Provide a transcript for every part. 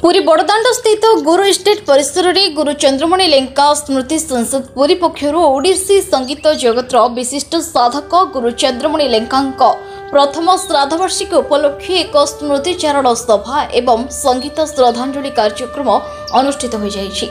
पुरी बड़दाण्ड स्थित गुरु स्टेट परिसर में गुरु चंद्रमणि लेंका स्मृति संसद पुरी पक्षर ओडिसी संगीत जगतर विशिष्ट साधक गुरु चंद्रमणि लेंका प्रथम श्राद्धवार्षिकी उपलक्षे एक स्मृतिचारण सभा एवं संगीत श्रद्धांजलि कार्यक्रम अनुष्ठित हो जाइछि।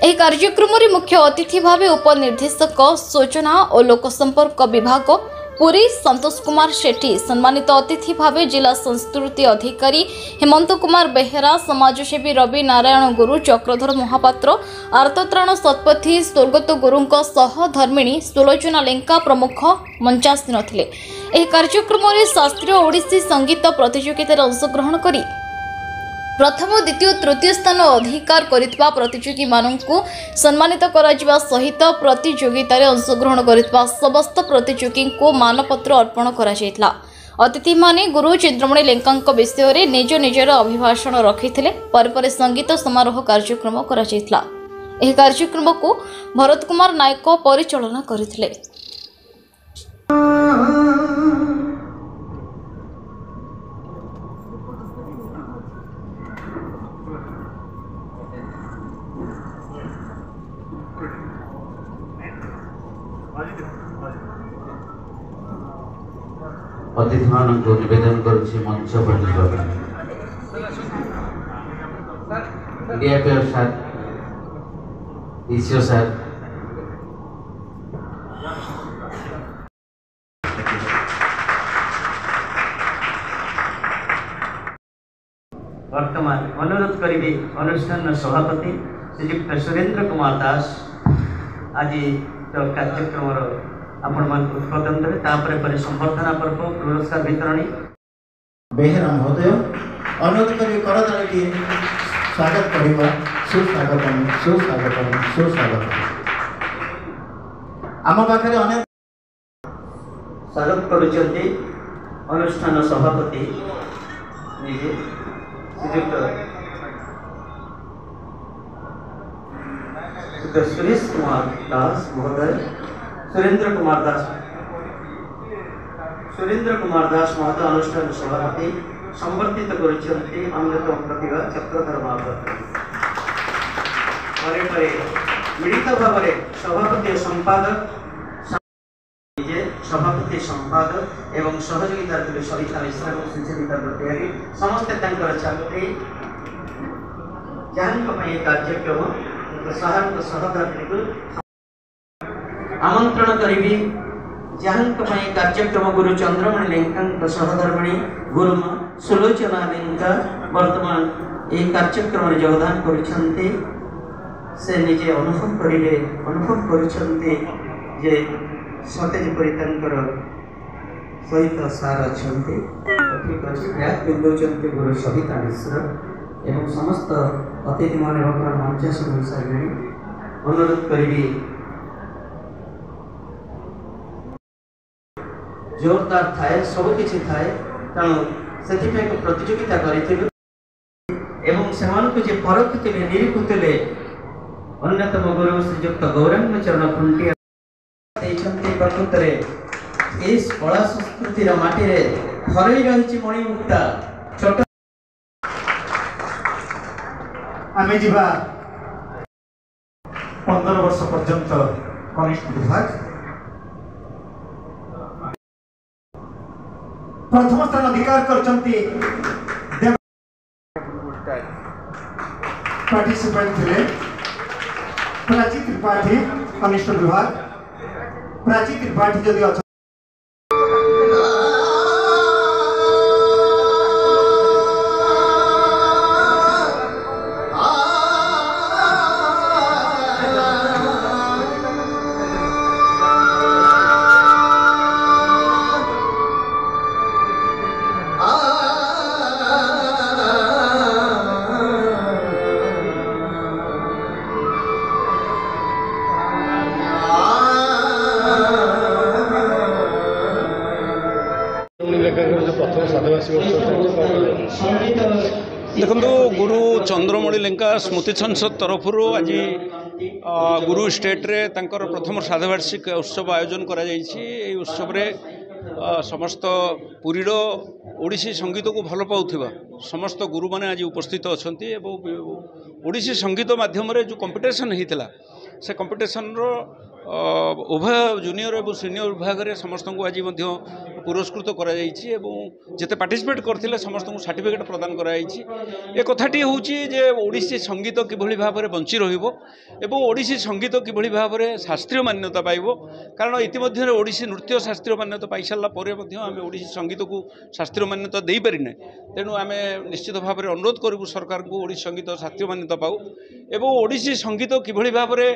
एही कार्यक्रम रे मुख्य अतिथि भाव उपनिर्देशक सूचना और लोकसंपर्क विभाग पुरी संतोष कुमार शेट्टी, सम्मानित अतिथि भाव जिला संस्कृति अधिकारी हेमंत कुमार बेहेरा, समाजसेवी रवि नारायण गुरु, चक्रधर महापात्र, आर्तत्राण सत्पथी स्वर्गत गुरुंक सहधर्मिणी सुलोचना लेंका प्रमुख मंचासीन थिले। एही कार्यक्रम रे शास्त्रीय ओडिसी संगीत प्रतियोगितार अंशग्रहण करी प्रथम द्वितीय तृतीय स्थान अधिकार करितबा प्रतियोगी माननकु सम्मानित कराजिबा सहित प्रतियोगिता रे अंशग्रहण करितबा समस्त प्रतियोगी को मानपत्र अर्पण करा जायतला। अतिथि माने गुरु चंद्रमणि लेंका विषय रे निज निजर अभिभाषण रखिथिले। पर संगीत समारोह कार्यक्रम करा जायतला। एही कार्यक्रम को भरत कुमार नायक परिचालना करिथिले। अतिथि मानक निवेदन करुछि मंच पर जीवा डीएपीआर सर ईसीओ सर वर्तमान अनुरोध करी अनुष्ठान सभापति श्रीयुक्त सुरेंद्र कुमार दास आज कार्यक्रम आपण मान उद्बोधन देवे। तापर पर संबर्धना पर्व पुरस्कार वितरणी बेहेरा महोदय अनुरोध करी करताली की स्वागत करिबा। सुस्वागतम सुस्वागतम सुस्वागतम। आम पाखरे अनेक स्वागत करुचंती अनुष्ठान सभापति निजे श्रीयुक्त सुरेश कुमार दास महोदय, सुरेंद्र कुमार दास महोदय अनुष्ठान सभापति संवर्धित करुचंती अन्यतम प्रतिभा चक्रधर महापात्र। परे मिलित भाव सभापति संपादक सभापति संपादक एवं सहयोगिता सविता मिश्रा और सुचरिता प्रतिहारी समस्ते छात्री जहाँ कार्यक्रम सहायक सहधर्मिणी को आमंत्रण करी। जहाँ कार्यक्रम गुरु चंद्रमणि लेंका सहधर्मिणी गुरुमा सुलोचना लेंका वर्तमान ये कार्यक्रम में योगदान करुछंती। से निजे अनुभव करुछंती जे सतेज परितांकर सहित सार अच्छे ठीक अच्छे ब्याग पिंधुंट गुरु सविता मिश्र एवं समस्त अतिथि मान मंचासन हो सारे। अनुरोध करी जोरदार थाए सब किछि थाए तेणु से प्रतियोगिता करिथिलु एवं सेमानकु जे परखुतिले निरीखुतिले अन्यतम गुरु श्रीयुक्त गौरांग चरण खुंटिया प्रकृत इस कला संस्कृति माटी हरई रही मणिमुक्ता छोट आमे जीवा 15 वर्ष पर्यंत कनिष्ठ विभाग प्रथम स्थान अधिकार करचंती। पार्टिसिपेंट थे प्राची त्रिपाठी कनिष्ठ विभाग। प्राची त्रिपाठी जदि अच्छा देखो गुरु चंद्रमणि लेंका स्मृति संसद तरफ आज गुरु स्टेट रे प्रथम श्राद्धवार्षिक उत्सव आयोजन करा उत्सव समस्त पुरीर ओडिसी संगीत को भल पाउथिबा समस्त गुरु माने आज उपस्थित अछंती एवं ओडिसी संगीत माध्यम जो कंपटीशन होता से कंपटीशन उभय जूनियर और सीनियर विभाग में समस्त को आज पुरस्कृत करते पार्टिसिपेट करते समस्त को सर्टिफिकेट प्रदान कर कथाटी हूँ जे ओडिसी संगीत किभली भाव में बंची रहिबो ओडिसी संगीत किभली भाव में शास्त्रीय मान्यता पाइबो कारण इतिमध्य ओडिसी नृत्य शास्त्रीय मान्यता पाई सारा पर आम ओडिसी संगीत को शास्त्रीय मान्यता दे पारिना तेणु आम निश्चित भाव में अनुरोध करूँ सरकार को ओडिसी संगीत शास्त्रीय मान्यता पाऊ एवं ओडिसी संगीत किभली भाव में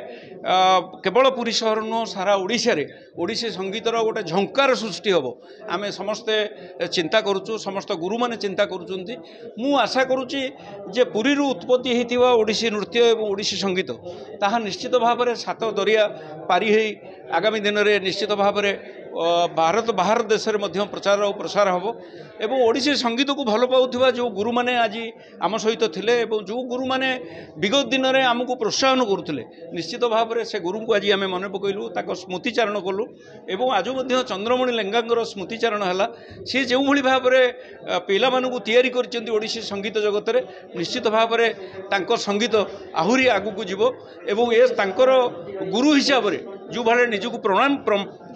केवल पुरी सहर नुह सारा ओडिशा रे ओडिसी संगीतर गोटे झंकार सृष्टि हम आम समस्ते चिंता करुचु समस्त गुरु माने चिंता करुचंती मु आशा करुच्ची जे पुरी उत्पत्ति होता ओडिसी नृत्य और ओडिसी संगीत ताहा निश्चित भाव में सात दरिया पारी है आगामी दिन में निश्चित भाव में भारत बाहर देश में प्रचार और प्रसार हम एवं ओडिसी संगीत को भल पाउथिबा जो गुरु माने आज आम सहित थिले एवं जो गुरु माने विगत दिन में आमको प्रोत्साहन करुले निश्चित भाव में से गुरु को आज आम मन पकईलु ताक स्मृतिचारण कलु एवं आज चंद्रमणि लेंगा स्मृतिचारण है सी जो भाई भाव में पिला मानू तैयारी करछंती ओडिसी संगीत जगत में निश्चित भाव में तांको संगीत आहुरी आगू को जीवो एवं ए तांकर गुरु हिसाब से जो भाई निजक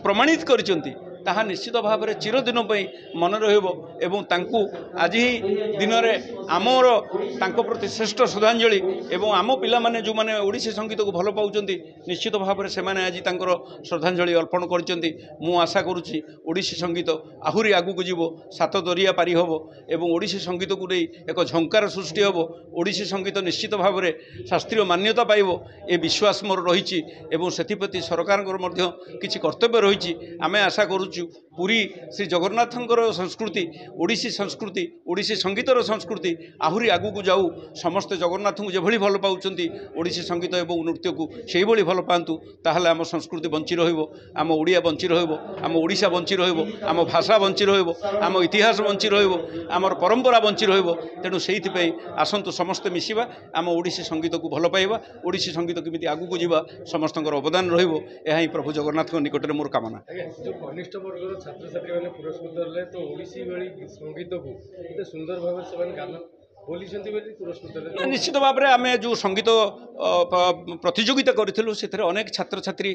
प्रमाणित करछंती ताहा निश्चित भाव में चिरदिन मन रहिबो आज ही दिन में आमर तांको प्रति श्रेष्ठ श्रद्धांजलि एवं आम पिला माने जो माने ओडिसी संगीत को भल पाउचंती निश्चित भाव में से आज तांकर श्रद्धांजलि अर्पण करचंती मु आशा करुच्ची ओडिसी संगीत आहुरी आगू को जीवो सात दरिया पारी हम एवं ओडिसी संगीत को नहीं एक झंकार सृष्टि हम ओडिसी संगीत निश्चित भाव में शास्त्रीय मान्यता पाइबो ए विश्वास मोर रही एवं सेथिप्रति सरकार किछि कर्तव्य रही आमे आशा करू पुरी श्री जगन्नाथंकर संस्कृति ओडिसी संगीतर संस्कृति आहुरी आगू को जाऊ समस्त जगन्नाथ को जो भल पाउचंती ओडिसी संगीत एवं नृत्य को से भल पातु ताहले आम संस्कृति बंची रहिबो आम ओडिया बंची रहिबो आम ओडिशा बंची रहिबो आम भाषा बंची रहिबो आम इतिहास बंची रहिबो आमर परंपरा बंची रहिबो तेणु सेइथिपई आसंतु समस्त मिसिबा आम ओडिसी संगीत को भल पाइबा ओडिसी संगीत केमिति आगू को जीवा समस्तଙ୍କର अवदान रहिबो एहा ही प्रभु जगन्नाथ निकट में मोर कामना जो कनिष्ठ वर्गर छात्र छात्री मैंने पुरस्कृत हेले तो ओडिसी भाई संगीत को एते सुंदर भाव से गान पुरस्कृत निश्चित भाव में आम जो संगीत प्रतियोगिता करूँ से अनेक छात्र छात्री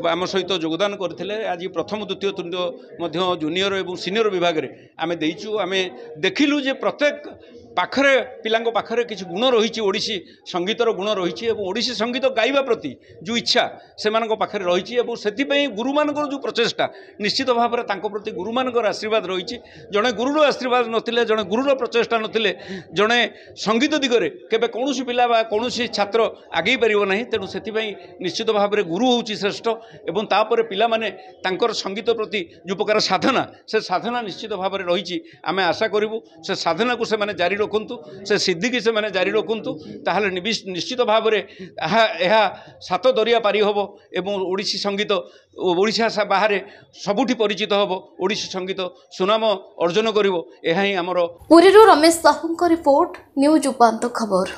आम सहित योगदान करते आज प्रथम द्वितीय तृतीय जूनियर और सीनियर विभाग में आम देचु आम देखिलु जे प्रत्येक पाखरे पिलांको पाखरे किसी गुण रही ओडिसी संगीतर गुण रही ओडिसी संगीत गाइबा प्रति जो इच्छा से पाखरे रही से गुरु मानकर जो प्रचेषा निश्चित भाव में तांको प्रति गुरु मानकर आशीर्वाद रही जड़े गुरुर आशीर्वाद नथिले जड़े गुरुर प्रचेषा नथिले जड़े संगीत दिगरे केबे कौनसी पिला बा कौनसी छात्र आगे पारिबो नाही तेणु सेथिपई निश्चित भाव में गुरु होउची श्रेष्ठ एवं तापर पिला माने तांकर संगीत प्रति जो प्रकार साधना से साधना निश्चित भाव में रही आम आशा करूँ से साधना को से जारी रखु से सिद्धि की से मैंने जारी रखु ताहले निश्चित भाव में यह सात दरिया पारी हम एवं ओडिसी संगीत ओडिशा बाहर सबुठी परिचित हम ओडिसी संगीत सुनाम अर्जन करिवो एहा ही आमर पुरीरू रमेश साहू रिपोर्ट न्यूज उपांत खबर।